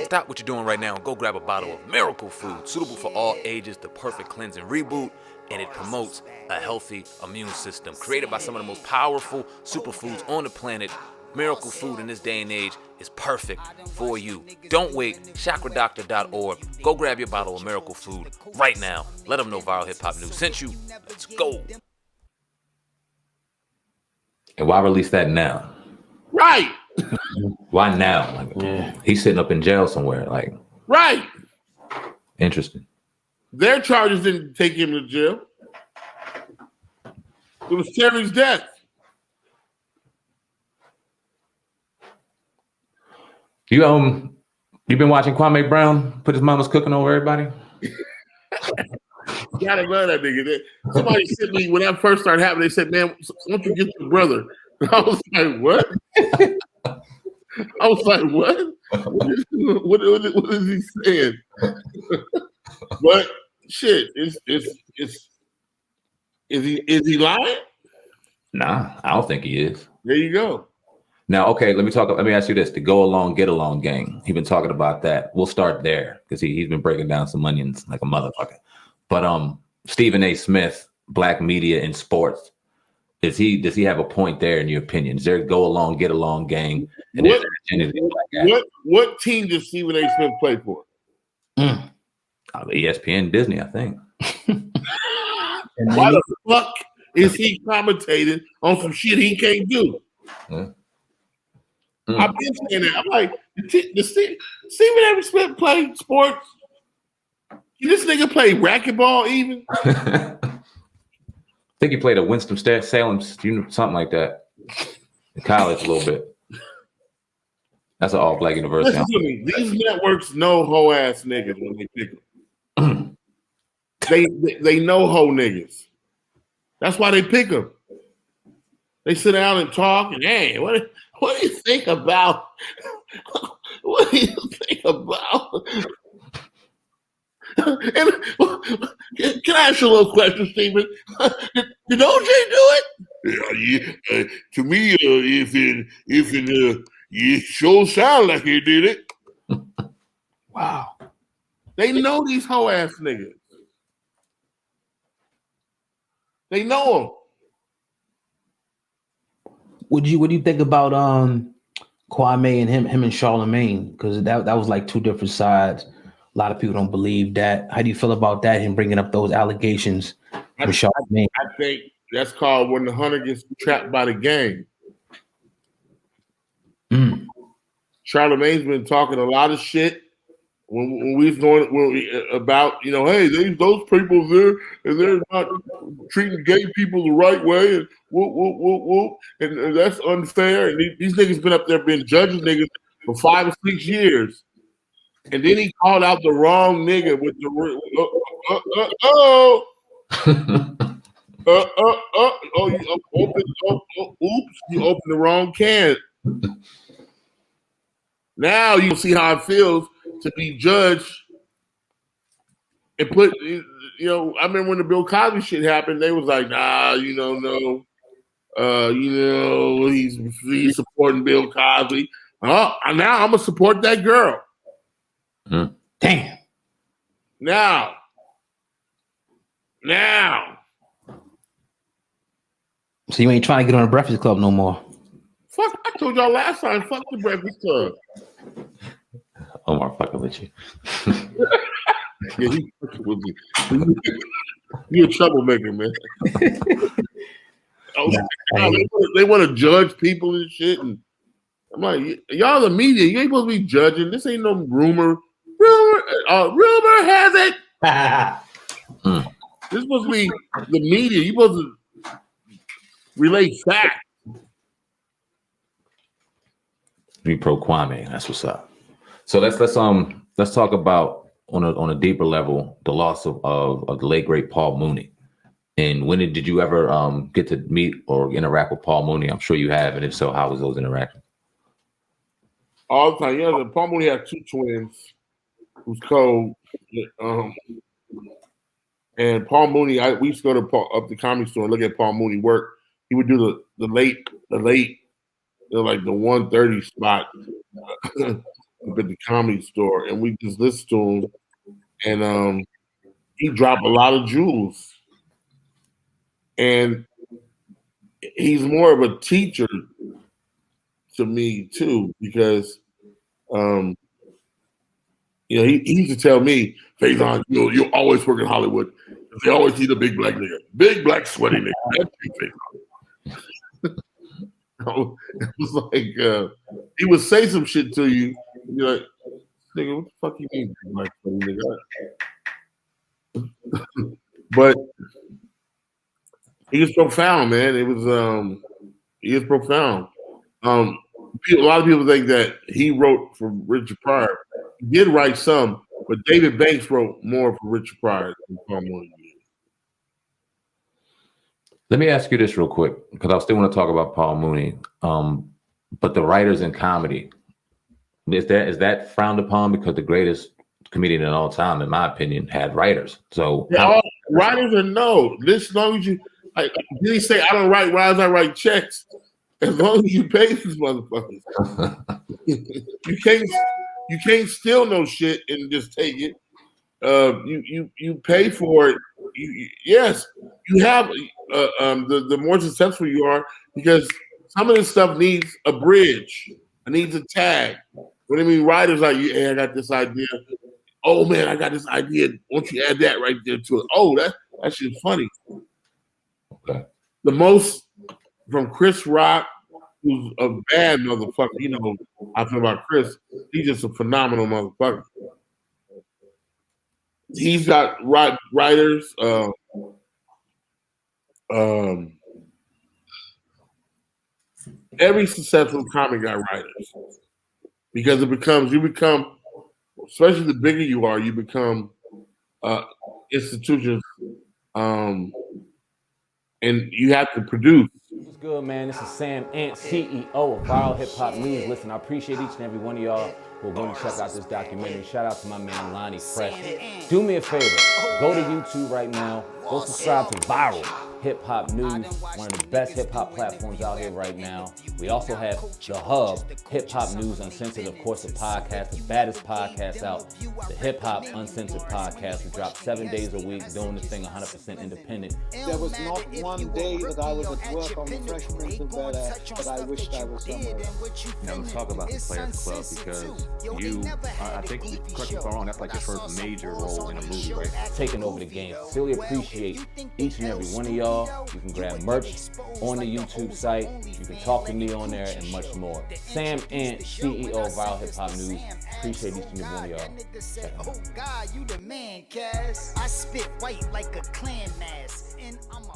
Stop what you're doing right now and go grab a bottle of Miracle Food, suitable for all ages, the perfect cleanse and reboot, and it promotes a healthy immune system. Created by some of the most powerful superfoods on the planet, Miracle Food in this day and age is perfect for you. Don't wait, chakradoctor.org. Go grab your bottle of Miracle Food right now. Let them know Viral Hip Hop News sent you. Let's go. And why release that now? Right. Why now? Like, he's sitting up in jail somewhere. Like, right. Interesting. Their charges didn't take him to jail. It was Terry's death. You been watching Kwame Brown put his mama's cooking over everybody? Gotta love that nigga. Somebody sent me when that first started happening. They said, "Man, why don't you get your brother?" I was like, "What?" I was like, "What? What is he saying?" But shit, is he lying? Nah, I don't think he is. There you go. Now, okay, let me ask you this: the Go Along, Get Along gang. He's been talking about that. We'll start there because he's been breaking down some onions like a motherfucker. But Stephen A. Smith, Black Media in Sports, does he have a point there in your opinion? Is there a Go Along, Get Along gang? And what team does Stephen A. Smith play for? ESPN, Disney, I think. Why the fuck is he commentating on some shit he can't do? I've been saying that. I'm like, Stephen A. Smith play sports? Can this nigga play racquetball even? I think he played at Winston-Salem, something like that. In college a little bit. That's an all-black university. Listen to me. These networks know hoe-ass niggas when they pick them. they know hoe niggas. That's why they pick them. They sit down and talk and, hey, what do you think about? What do you think about? And, can I ask you a little question, Stephen? Did OJ do it? To me, it sure sound like he did it. Wow. They know these hoe ass niggas. They know them. What do you think about Kwame and him and Charlemagne? Because that was like two different sides. A lot of people don't believe that. How do you feel about that? Him bringing up those allegations with Charlemagne? I think that's called when the hunter gets trapped by the gang. Charlemagne's been talking a lot of shit when we was going about, hey, those people there and they're not treating gay people the right way and whoop, and that's unfair. And these niggas been up there been judging niggas for 5 or 6 years. And then he called out the wrong nigga with the you opened the wrong can. Now you see how it feels to be judged and put. I remember when the Bill Cosby shit happened, they was like, nah, no, he's supporting Bill Cosby. Now I'm gonna support that girl. Damn. Now. So you ain't trying to get on a Breakfast Club no more? Fuck, I told y'all last time, fuck the Breakfast Club. Omar fucking with you. Yeah, he fucking with me. You're a troublemaker, man. They want to judge people and shit. And I'm like, y'all the media, you ain't supposed to be judging. This ain't no rumor. Rumor has it. This is supposed to be the media. You supposed to relate facts. Be pro Kwame. That's what's up. So let's talk about on a deeper level the loss of the late great Paul Mooney. And when did you ever get to meet or interact with Paul Mooney? I'm sure you have, and if so, how was those interactions? All the time. Yeah, Paul Mooney had 2 twins. It was cold. And Paul Mooney, we used to go to up the Comedy Store and look at Paul Mooney work. He would do the late, like the 1:30 spot. up at the Comedy Store, and we just listened to him, and he dropped a lot of jewels, and he's more of a teacher to me too, because you know, he used to tell me, Faizon, you'll always work in Hollywood. They always need a big black nigga, big black sweaty nigga. That's you, Faizon. It was like he would say some shit to you, and you're like, nigga, what the fuck you mean, big black sweaty nigga? But he was profound, man. It was he is profound. A lot of people think that he wrote for Richard Pryor. He did write some, but David Banks wrote more for Richard Pryor than Paul Mooney. Let me ask you this real quick, because I still want to talk about Paul Mooney. But the writers in comedy, is that frowned upon? Because the greatest comedian in all time, in my opinion, had writers. So writers are no. As long as you, like, did he say, I don't write rhymes, I write checks? As long as you pay these motherfuckers. You can't steal no shit and just take it. You pay for it. Yes, you have the more successful you are, because some of this stuff needs a bridge. It needs a tag. What I mean, writers like, hey, I got this idea. Oh man, I got this idea. Won't you add that right there to it? Oh, that shit's funny. Okay. The most from Chris Rock, who's a bad motherfucker. You know, I feel about Chris. He's just a phenomenal motherfucker. He's got writers. Every successful comic got writers, because you become, especially the bigger you are, you become institutions, and you have to produce. What's good, man? This is Sam Ant, CEO of Viral Hip Hop News. Listen, I appreciate each and every one of y'all who are going to check out this documentary. Shout out to my man Lonnie Fresh. Do me a favor, go to YouTube right now. Go subscribe to Viral Hip Hop News, one of the best hip hop platforms out here right now. We also have The Hub, Hip Hop News Uncensored, of course, the podcast, the baddest podcast out, the Hip Hop Uncensored podcast. We drop 7 days a week, doing this thing 100% independent. There was not one day that I was at work on the Fresh Prince of Bel-Air that I wished I was somewhere else. Now let's talk about the Players Club, because you, I think, correct me if I'm wrong, that's like your first major role in a movie, right? Taking over the game. Really appreciate each and every one of y'all. You can grab merch on the YouTube site. You can talk to me on there and much more. Sam Ant, CEO of Viral Hip Hop News. Appreciate each and every one of y'all. Check it out. Oh God, you the man, Cass. I spit white like a clan mask, and I'm a